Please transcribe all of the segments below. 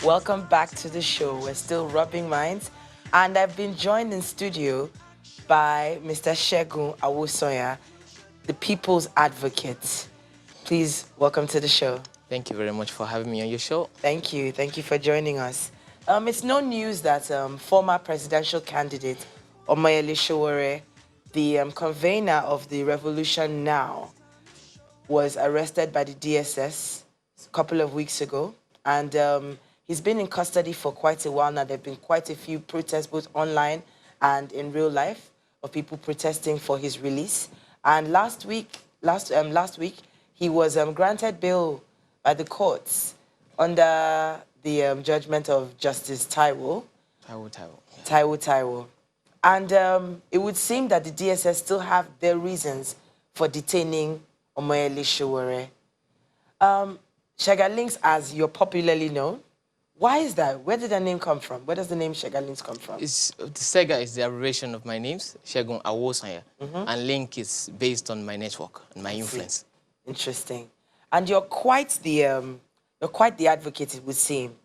Welcome back to the show. We're still Rubbing Minds, and I've been joined in studio by Mr. Segun Awosoya, the People's Advocate. Please welcome to the show. Thank you very much for having me on your show. Thank you. Thank you for joining us. It's no news that former presidential candidate Omoyele Sowore, the convener of the Revolution Now, was arrested by the DSS a couple of weeks ago. And he's been in custody for quite a while now. There have been quite a few protests, both online and in real life, of people protesting for his release. And last week, he was granted bail by the courts under the judgment of Justice Taiwo. Taiwo. And it would seem that the DSS still have their reasons for detaining Omoyele Sowore. Shagalings, as you're popularly known, why is that? Where did that name come from? Where does the name Shagalings come from? The Sega is the abbreviation of my names, Segun Awosoya, and Link is based on my network and my influence. Interesting. And you're quite the advocate, it would seem.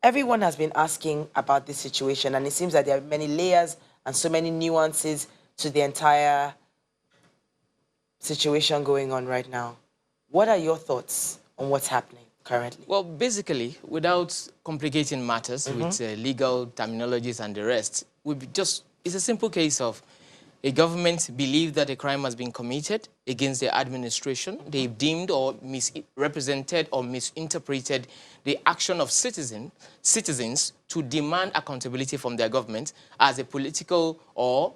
Everyone has been asking about this situation, and it seems that there are many layers and so many nuances to the entire situation going on right now. What are your thoughts on what's happening currently? Well, basically, without complicating matters with legal terminologies and the rest, it's a simple case of a government believed that a crime has been committed against the administration. They've deemed or misrepresented or misinterpreted the action of citizens to demand accountability from their government as a political or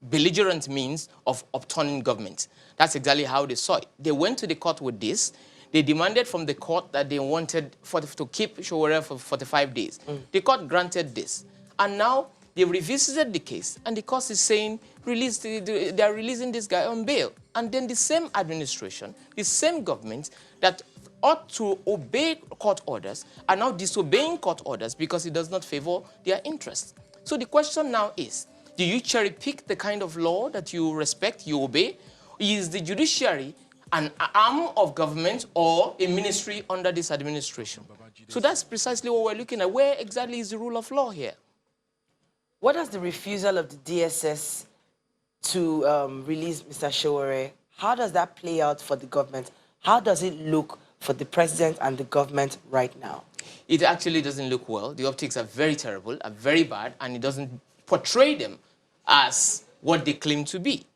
belligerent means of upturning government. That's exactly how they saw it. They went to the court with this. They demanded from the court that they wanted to keep Sowore for 45 days. The court granted this. And now they revisited the case, and the court is saying they are releasing this guy on bail. And then the same administration, the same government that ought to obey court orders are now disobeying court orders because it does not favor their interests. So the question now is, do you cherry pick the kind of law that you respect, you obey? Is the judiciary an arm of government or a ministry under this administration? So that's precisely what we're looking at. Where exactly is the rule of law here? What does the refusal of the DSS to release Mr. Sowore, how does that play out for the government? How does it look for the president and the government right now? It actually doesn't look well. The optics are very terrible, are very bad, and it doesn't portray them as what they claim to be.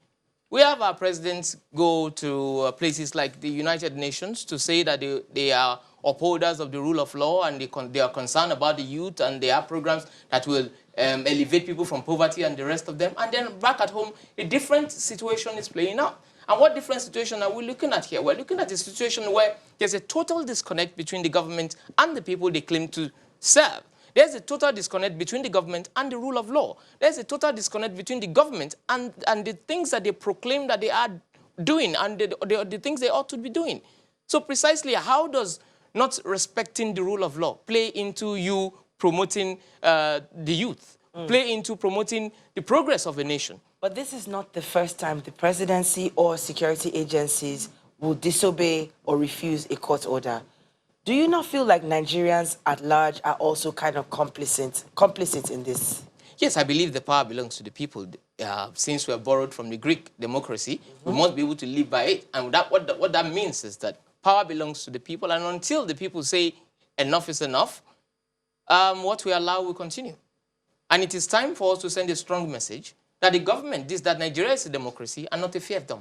We have our presidents go to places like the United Nations to say that they are upholders of the rule of law, and they are concerned about the youth, and they have programs that will elevate people from poverty and the rest of them. And then back at home, a different situation is playing out. And what different situation are we looking at here? We're looking at a situation where there's a total disconnect between the government and the people they claim to serve. There's a total disconnect between the government and the rule of law. There's a total disconnect between the government and the things that they proclaim that they are doing and the things they ought to be doing. So precisely, how does not respecting the rule of law play into you promoting the youth, play into promoting the progress of a nation? But this is not the first time the presidency or security agencies will disobey or refuse a court order. Do you not feel like Nigerians at large are also kind of complicit in this? Yes, I believe the power belongs to the people. Since we are borrowed from the Greek democracy, we must be able to live by it. And what that means is that power belongs to the people, and until the people say enough is enough, what we allow will continue. And it is time for us to send a strong message that the government, that Nigeria is a democracy and not a fiefdom.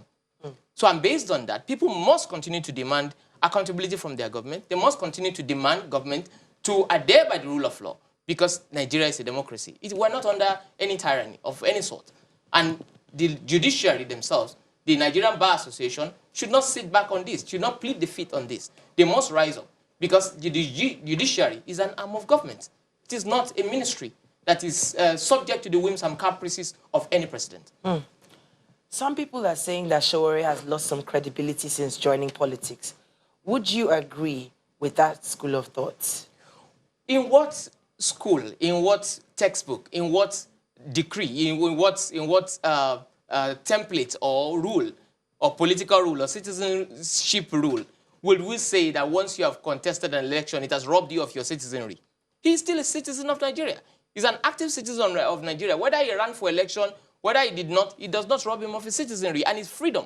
So, and based on that, people must continue to demand accountability from their government. They must continue to demand government to adhere by the rule of law, because Nigeria is a democracy. We're not under any tyranny of any sort. And the judiciary themselves, the Nigerian Bar Association, should not sit back on this, should not plead defeat on this. They must rise up, because the judiciary is an arm of government. It is not a ministry that is subject to the whims and caprices of any president. Some people are saying that Sowore has lost some credibility since joining politics. Would you agree with that school of thought? In what school, in what textbook, in what decree, in what template or rule, or political rule, or citizenship rule, would we say that once you have contested an election, it has robbed you of your citizenry? He's still a citizen of Nigeria. He's an active citizen of Nigeria. Whether he ran for election, whether he did not, it does not rob him of his citizenry and his freedom.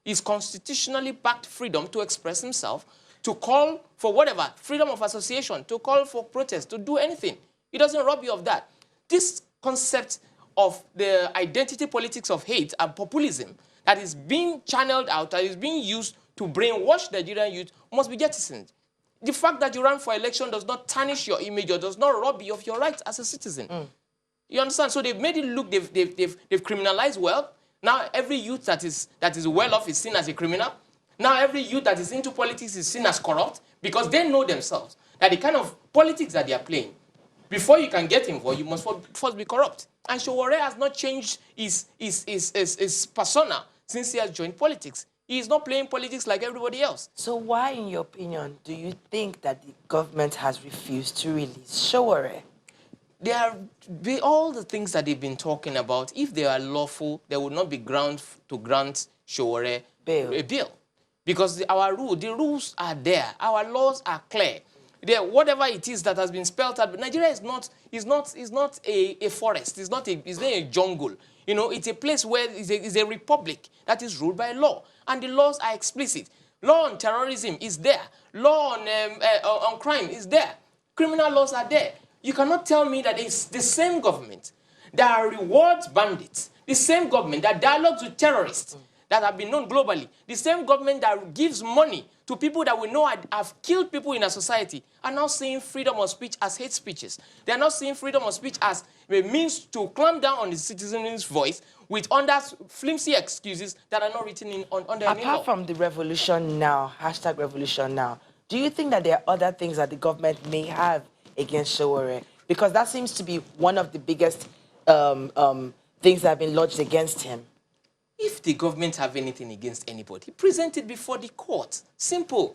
His constitutionally backed freedom to express himself, to call for whatever, freedom of association, to call for protest, to do anything. It doesn't rob you of that. This concept of the identity politics of hate and populism that is being channeled out, that is being used to brainwash Nigerian youth must be jettisoned. The fact that you ran for election does not tarnish your image or does not rob you of your rights as a citizen. You understand? So they've made it look, they've criminalized wealth. Now every youth that is well off is seen as a criminal. Now every youth that is into politics is seen as corrupt because they know themselves that the kind of politics that they are playing, before you can get involved, you must first be corrupt. And Sowore has not changed his persona since he has joined politics. He is not playing politics like everybody else. So why, in your opinion, do you think that the government has refused to release Sowore? All the things that they've been talking about, if they are lawful, there would not be ground to grant Sowore a bail. Because the rules are there. Our laws are clear. Whatever it is that has been spelled out, but Nigeria is not a forest. It's not a jungle. You know, it's a place where it's a republic that is ruled by law. And the laws are explicit. Law on terrorism is there. Law on crime is there. Criminal laws are there. You cannot tell me that it's the same government that rewards bandits, the same government that dialogues with terrorists that have been known globally, the same government that gives money to people that we know have killed people in our society, are now seeing freedom of speech as hate speeches. They are not seeing freedom of speech as a means to clamp down on the citizen's voice with under flimsy excuses that are not written under any law. Apart from the revolution now, hashtag revolution now, do you think that there are other things that the government may have against Sowore? Because that seems to be one of the biggest things that have been lodged against him. If the government have anything against anybody, present it before the court. Simple.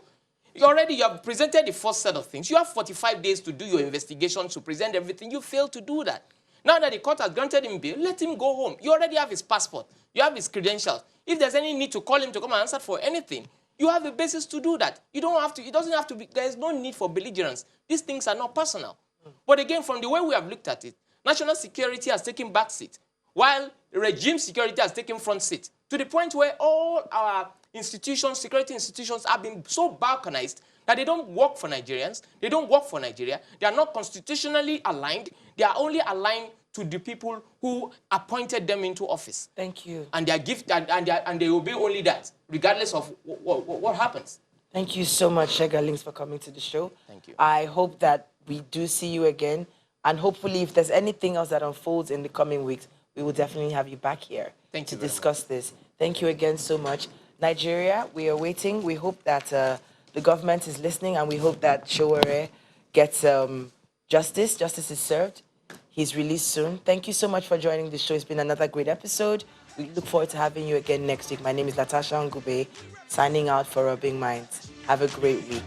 You have presented the first set of things. You have 45 days to do your investigation, to present everything. You failed to do that. Now that the court has granted him bail, let him go home. You already have his passport. You have his credentials. If there's any need to call him to come and answer for anything, you have a basis to do that. You don't have to, it doesn't have to be, there is no need for belligerence. These things are not personal. But again, from the way we have looked at it, national security has taken back seat, while regime security has taken front seat, to the point where all our institutions, security institutions, have been so balkanized that they don't work for Nigerians, they don't work for Nigeria, they are not constitutionally aligned, they are only aligned to the people who appointed them into office. Thank you. And they obey only that, regardless of what happens. Thank you so much, Shega Links, for coming to the show. Thank you. I hope that we do see you again, and hopefully if there's anything else that unfolds in the coming weeks, we will definitely have you back here to discuss this. Thank you again so much. Nigeria, we are waiting. We hope that the government is listening, and we hope that Sowore gets justice. Justice is served. He's released soon. Thank you so much for joining the show. It's been another great episode. We look forward to having you again next week. My name is Latasha Ngube, signing out for Rubbin Minds. Have a great week.